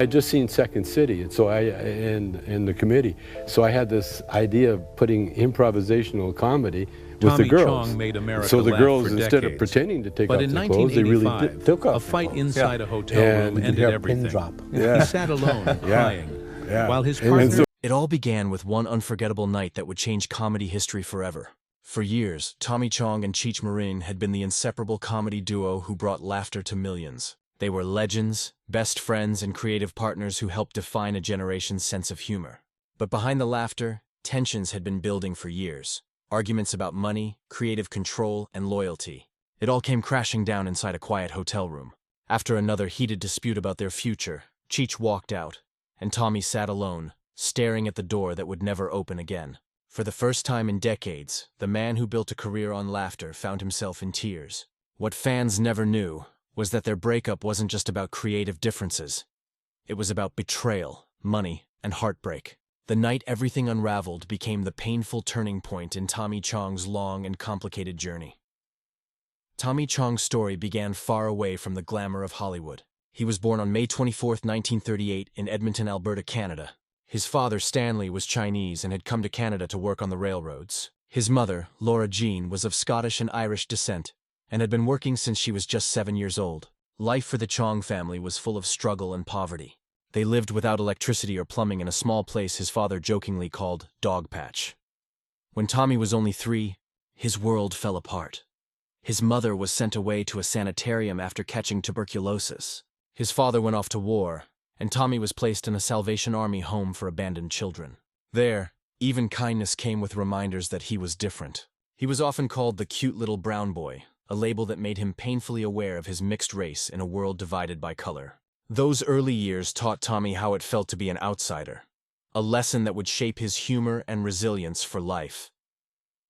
I just seen Second City, and so in the committee, so I had this idea of putting improvisational comedy with the Tommy girls. Chong made America So the laugh girls, for instead of decades. pretending to take But off in their clothes, they really 1985, took off a their fight clothes. inside a hotel room And ended Pin everything. drop. Yeah. He sat alone, crying, while his And partner... so It all began with one unforgettable night that would change comedy history forever. For years, Tommy Chong and Cheech Chong had been the inseparable comedy duo who brought laughter to millions. They were legends, best friends, and creative partners who helped define a generation's sense of humor. But behind the laughter, tensions had been building for years. Arguments about money, creative control, and loyalty. It all came crashing down inside a quiet hotel room. After another heated dispute about their future, Cheech walked out, and Tommy sat alone, staring at the door that would never open again. For the first time in decades, the man who built a career on laughter found himself in tears. What fans never knew was that their breakup wasn't just about creative differences. It was about betrayal, money, and heartbreak. The night everything unraveled became the painful turning point in Tommy Chong's long and complicated journey. Tommy Chong's story began far away from the glamour of Hollywood. He was born on May 24, 1938, in Edmonton, Alberta, Canada. His father, Stanley, was Chinese and had come to Canada to work on the railroads. His mother, Laura Jean, was of Scottish and Irish descent and had been working since she was just 7 years old. Life for the Chong family was full of struggle and poverty. They lived without electricity or plumbing in a small place his father jokingly called Dog Patch. When Tommy was only 3, his world fell apart. His mother was sent away to a sanitarium after catching tuberculosis. His father went off to war, and Tommy was placed in a Salvation Army home for abandoned children. There, even kindness came with reminders that he was different. He was often called the cute little brown boy, a label that made him painfully aware of his mixed race in a world divided by color. Those early years taught Tommy how it felt to be an outsider, a lesson that would shape his humor and resilience for life.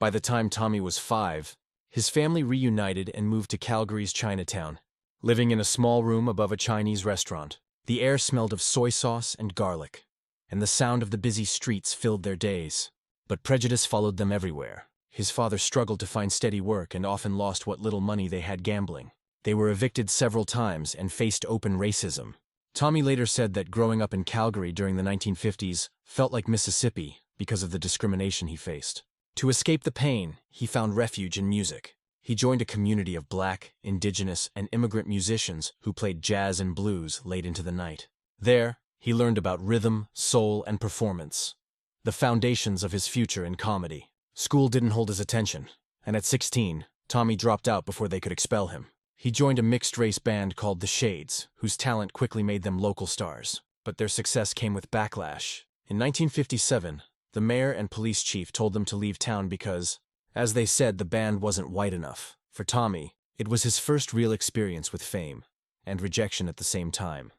By the time Tommy was 5, his family reunited and moved to Calgary's Chinatown, living in a small room above a Chinese restaurant. The air smelled of soy sauce and garlic, and the sound of the busy streets filled their days. But prejudice followed them everywhere. His father struggled to find steady work and often lost what little money they had gambling. They were evicted several times and faced open racism. Tommy later said that growing up in Calgary during the 1950s felt like Mississippi because of the discrimination he faced. To escape the pain, he found refuge in music. He joined a community of Black, Indigenous, and immigrant musicians who played jazz and blues late into the night. There, he learned about rhythm, soul, and performance, the foundations of his future in comedy. School didn't hold his attention, and at 16, Tommy dropped out before they could expel him. He joined a mixed-race band called The Shades, whose talent quickly made them local stars. But their success came with backlash. In 1957, the mayor and police chief told them to leave town because, as they said, the band wasn't white enough. For Tommy, it was his first real experience with fame, and rejection at the same time.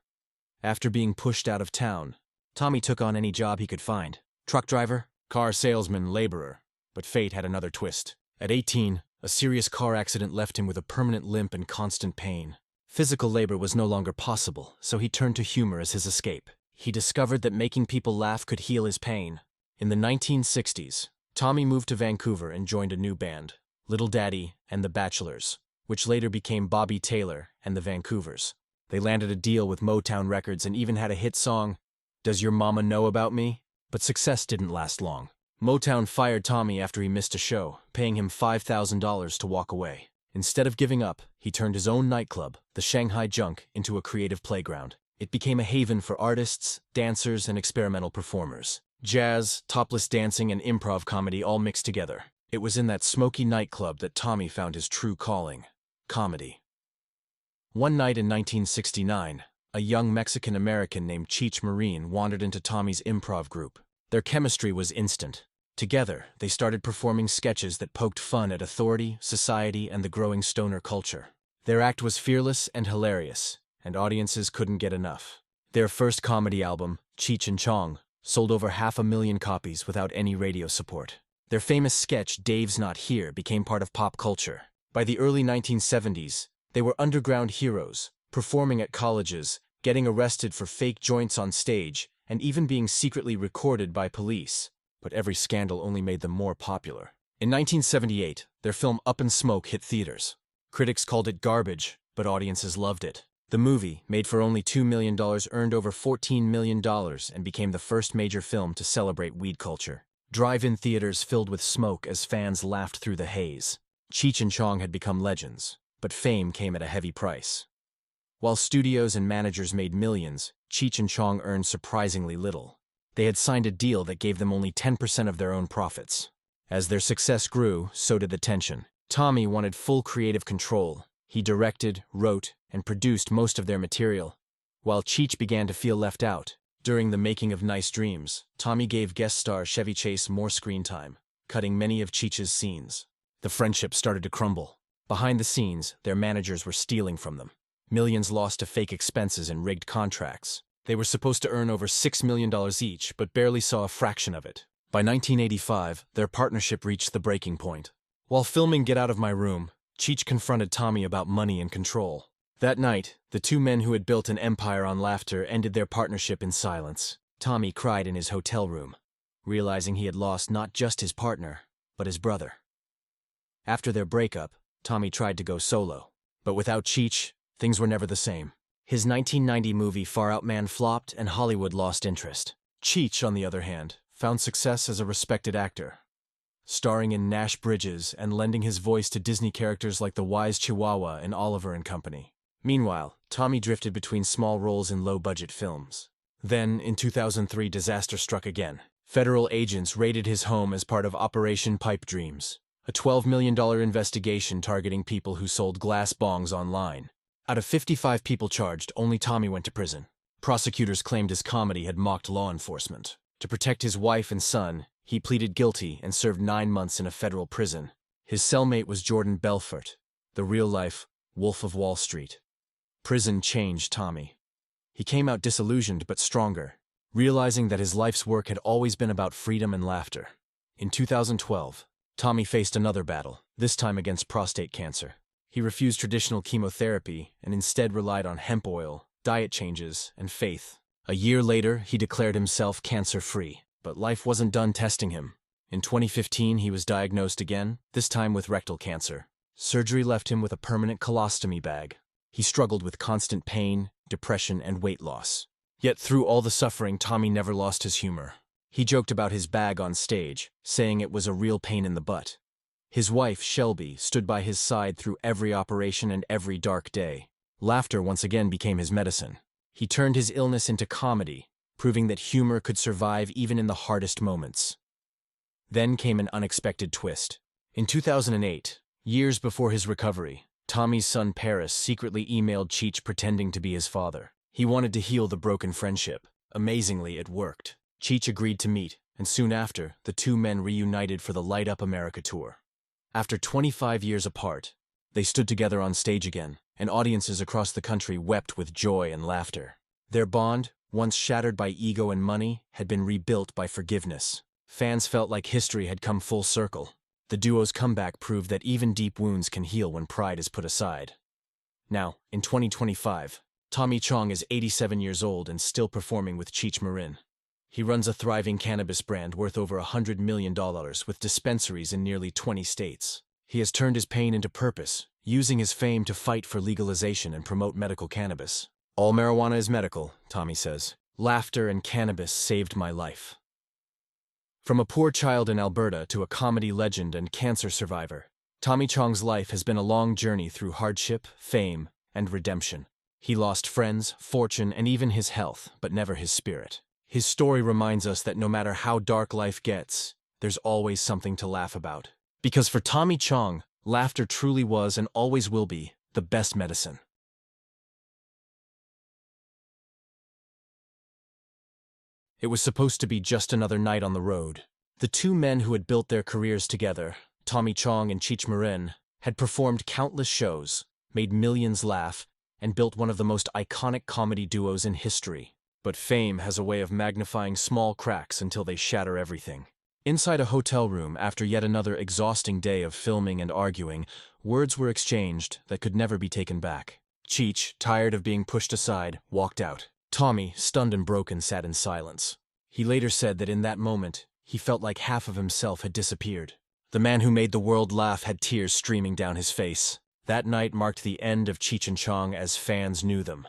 After being pushed out of town, Tommy took on any job he could find. Truck driver, car salesman, laborer. But fate had another twist. At 18, a serious car accident left him with a permanent limp and constant pain. Physical labor was no longer possible, so he turned to humor as his escape. He discovered that making people laugh could heal his pain. In the 1960s, Tommy moved to Vancouver and joined a new band, Little Daddy and the Bachelors, which later became Bobby Taylor and the Vancouvers. They landed a deal with Motown Records and even had a hit song, Does Your Mama Know About Me? But success didn't last long. Motown fired Tommy after he missed a show, paying him $5,000 to walk away. Instead of giving up, he turned his own nightclub, the Shanghai Junk, into a creative playground. It became a haven for artists, dancers, and experimental performers. Jazz, topless dancing, and improv comedy all mixed together. It was in that smoky nightclub that Tommy found his true calling: comedy. One night in 1969, a young Mexican-American named Cheech Chong wandered into Tommy's improv group. Their chemistry was instant. Together, they started performing sketches that poked fun at authority, society, and the growing stoner culture. Their act was fearless and hilarious, and audiences couldn't get enough. Their first comedy album, Cheech and Chong, sold over 500,000 copies without any radio support. Their famous sketch, Dave's Not Here, became part of pop culture. By the early 1970s, they were underground heroes, performing at colleges, getting arrested for fake joints on stage, and even being secretly recorded by police. But every scandal only made them more popular. In 1978, their film Up in Smoke hit theaters. Critics called it garbage, but audiences loved it. The movie, made for only $2 million, earned over $14 million and became the first major film to celebrate weed culture. Drive-in theaters filled with smoke as fans laughed through the haze. Cheech and Chong had become legends, but fame came at a heavy price. While studios and managers made millions, Cheech and Chong earned surprisingly little. They had signed a deal that gave them only 10% of their own profits. As their success grew, so did the tension. Tommy wanted full creative control. He directed, wrote, and produced most of their material, while Cheech began to feel left out. During the making of Nice Dreams, Tommy gave guest star Chevy Chase more screen time, cutting many of Cheech's scenes. The friendship started to crumble. Behind the scenes, their managers were stealing from them. Millions lost to fake expenses and rigged contracts. They were supposed to earn over $6 million each, but barely saw a fraction of it. By 1985, their partnership reached the breaking point. While filming Get Out of My Room, Cheech confronted Tommy about money and control. That night, the two men who had built an empire on laughter ended their partnership in silence. Tommy cried in his hotel room, realizing he had lost not just his partner, but his brother. After their breakup, Tommy tried to go solo. But without Cheech, things were never the same. His 1990 movie Far Out Man flopped and Hollywood lost interest. Cheech, on the other hand, found success as a respected actor, starring in Nash Bridges and lending his voice to Disney characters like the wise Chihuahua in Oliver and Company. Meanwhile, Tommy drifted between small roles in low-budget films. Then, in 2003, disaster struck again. Federal agents raided his home as part of Operation Pipe Dreams, a $12 million investigation targeting people who sold glass bongs online. Out of 55 people charged, only Tommy went to prison. Prosecutors claimed his comedy had mocked law enforcement. To protect his wife and son, he pleaded guilty and served 9 months in a federal prison. His cellmate was Jordan Belfort, the real-life Wolf of Wall Street. Prison changed Tommy. He came out disillusioned but stronger, realizing that his life's work had always been about freedom and laughter. In 2012, Tommy faced another battle, this time against prostate cancer. He refused traditional chemotherapy and instead relied on hemp oil, diet changes, and faith. A year later, he declared himself cancer-free. But life wasn't done testing him. In 2015, he was diagnosed again, this time with rectal cancer. Surgery left him with a permanent colostomy bag. He struggled with constant pain, depression, and weight loss. Yet through all the suffering, Tommy never lost his humor. He joked about his bag on stage, saying it was a real pain in the butt. His wife, Shelby, stood by his side through every operation and every dark day. Laughter once again became his medicine. He turned his illness into comedy, proving that humor could survive even in the hardest moments. Then came an unexpected twist. In 2008, years before his recovery, Tommy's son Paris secretly emailed Cheech pretending to be his father. He wanted to heal the broken friendship. Amazingly, it worked. Cheech agreed to meet, and soon after, the two men reunited for the Light Up America tour. After 25 years apart, they stood together on stage again, and audiences across the country wept with joy and laughter. Their bond, once shattered by ego and money, had been rebuilt by forgiveness. Fans felt like history had come full circle. The duo's comeback proved that even deep wounds can heal when pride is put aside. Now, in 2025, Tommy Chong is 87 years old and still performing with Cheech Marin. He runs a thriving cannabis brand worth over $100 million with dispensaries in nearly 20 states. He has turned his pain into purpose, using his fame to fight for legalization and promote medical cannabis. All marijuana is medical, Tommy says. Laughter and cannabis saved my life. From a poor child in Alberta to a comedy legend and cancer survivor, Tommy Chong's life has been a long journey through hardship, fame, and redemption. He lost friends, fortune, and even his health, but never his spirit. His story reminds us that no matter how dark life gets, there's always something to laugh about. Because for Tommy Chong, laughter truly was and always will be the best medicine. It was supposed to be just another night on the road. The two men who had built their careers together, Tommy Chong and Cheech Marin, had performed countless shows, made millions laugh, and built one of the most iconic comedy duos in history. But fame has a way of magnifying small cracks until they shatter everything. Inside a hotel room, after yet another exhausting day of filming and arguing, words were exchanged that could never be taken back. Cheech, tired of being pushed aside, walked out. Tommy, stunned and broken, sat in silence. He later said that in that moment, he felt like half of himself had disappeared. The man who made the world laugh had tears streaming down his face. That night marked the end of Cheech and Chong as fans knew them,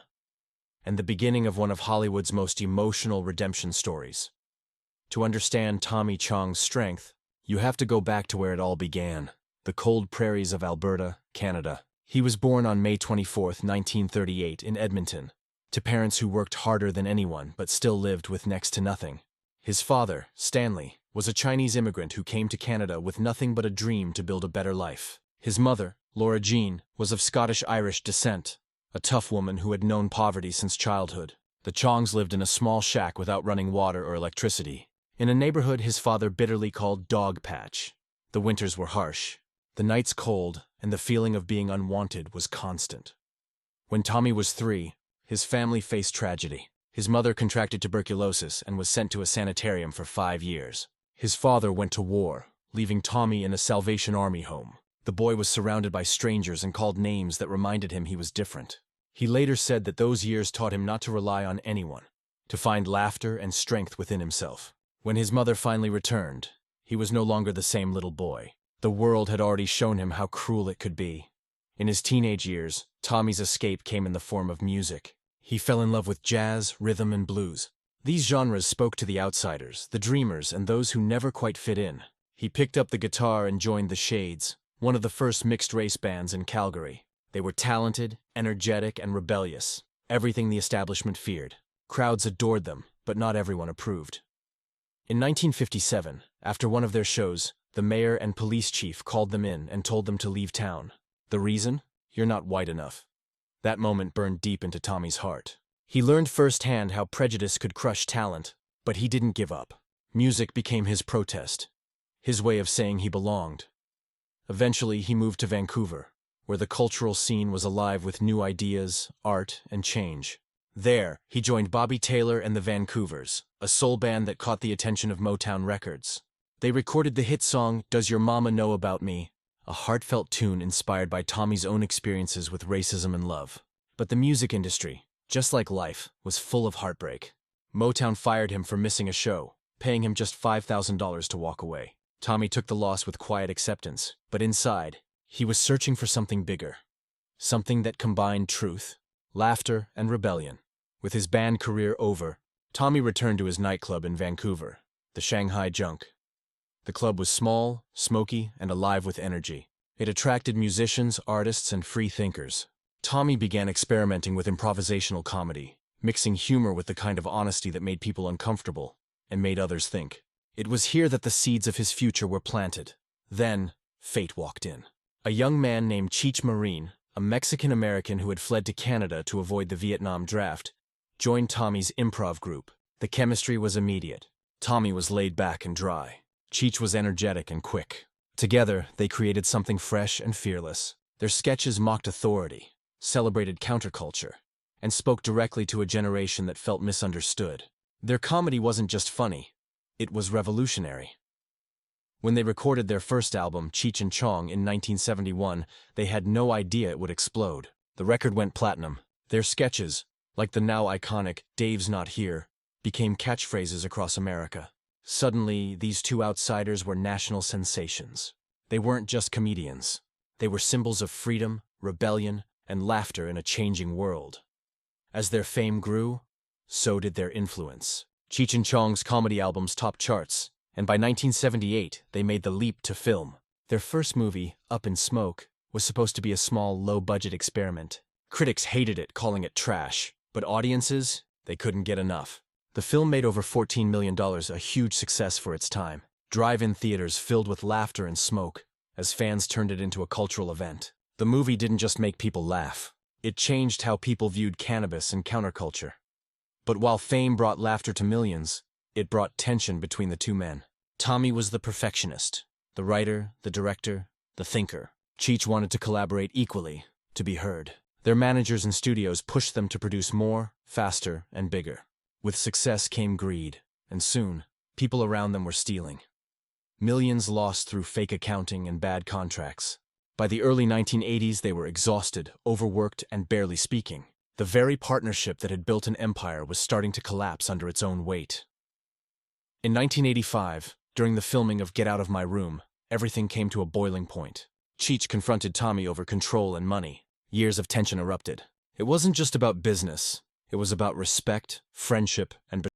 and the beginning of one of Hollywood's most emotional redemption stories. To understand Tommy Chong's strength, you have to go back to where it all began, the cold prairies of Alberta, Canada. He was born on May 24, 1938, in Edmonton, to parents who worked harder than anyone but still lived with next to nothing. His father, Stanley, was a Chinese immigrant who came to Canada with nothing but a dream to build a better life. His mother, Laura Jean, was of Scottish-Irish descent, a tough woman who had known poverty since childhood. The Chongs lived in a small shack without running water or electricity, in a neighborhood his father bitterly called Dog Patch. The winters were harsh, the nights cold, and the feeling of being unwanted was constant. When Tommy was 3, his family faced tragedy. His mother contracted tuberculosis and was sent to a sanitarium for 5 years. His father went to war, leaving Tommy in a Salvation Army home. The boy was surrounded by strangers and called names that reminded him he was different. He later said that those years taught him not to rely on anyone, to find laughter and strength within himself. When his mother finally returned, he was no longer the same little boy. The world had already shown him how cruel it could be. In his teenage years, Tommy's escape came in the form of music. He fell in love with jazz, rhythm, and blues. These genres spoke to the outsiders, the dreamers, and those who never quite fit in. He picked up the guitar and joined the Shades, one of the first mixed-race bands in Calgary. They were talented, energetic, and rebellious, everything the establishment feared. Crowds adored them, but not everyone approved. In 1957, after one of their shows, the mayor and police chief called them in and told them to leave town. The reason? You're not white enough. That moment burned deep into Tommy's heart. He learned firsthand how prejudice could crush talent, but he didn't give up. Music became his protest, his way of saying he belonged. Eventually, he moved to Vancouver, where the cultural scene was alive with new ideas, art, and change. There, he joined Bobby Taylor and the Vancouvers, a soul band that caught the attention of Motown Records. They recorded the hit song, "Does Your Mama Know About Me?" a heartfelt tune inspired by Tommy's own experiences with racism and love. But the music industry, just like life, was full of heartbreak. Motown fired him for missing a show, paying him just $5,000 to walk away. Tommy took the loss with quiet acceptance, but inside, he was searching for something bigger. Something that combined truth, laughter, and rebellion. With his band career over, Tommy returned to his nightclub in Vancouver, the Shanghai Junk. The club was small, smoky, and alive with energy. It attracted musicians, artists, and free thinkers. Tommy began experimenting with improvisational comedy, mixing humor with the kind of honesty that made people uncomfortable and made others think. It was here that the seeds of his future were planted. Then, fate walked in. A young man named Cheech Chong, a Mexican-American who had fled to Canada to avoid the Vietnam draft, joined Tommy's improv group. The chemistry was immediate. Tommy was laid back and dry. Cheech was energetic and quick. Together, they created something fresh and fearless. Their sketches mocked authority, celebrated counterculture, and spoke directly to a generation that felt misunderstood. Their comedy wasn't just funny, it was revolutionary. When they recorded their first album, Cheech and Chong, in 1971, they had no idea it would explode. The record went platinum. Their sketches, like the now iconic "Dave's Not Here," became catchphrases across America. Suddenly, these two outsiders were national sensations. They weren't just comedians. They were symbols of freedom, rebellion, and laughter in a changing world. As their fame grew, so did their influence. Cheech and Chong's comedy albums topped charts, and by 1978, they made the leap to film. Their first movie, Up in Smoke, was supposed to be a small, low-budget experiment. Critics hated it, calling it trash, but audiences, they couldn't get enough. The film made over $14 million, a huge success for its time. Drive-in theaters filled with laughter and smoke, as fans turned it into a cultural event. The movie didn't just make people laugh. It changed how people viewed cannabis and counterculture. But while fame brought laughter to millions, it brought tension between the two men. Tommy was the perfectionist, the writer, the director, the thinker. Cheech wanted to collaborate equally, to be heard. Their managers and studios pushed them to produce more, faster, and bigger. With success came greed, and soon, people around them were stealing. Millions lost through fake accounting and bad contracts. By the early 1980s, they were exhausted, overworked, and barely speaking. The very partnership that had built an empire was starting to collapse under its own weight. In 1985, during the filming of Get Out of My Room, everything came to a boiling point. Cheech confronted Tommy over control and money. Years of tension erupted. It wasn't just about business. It was about respect, friendship, and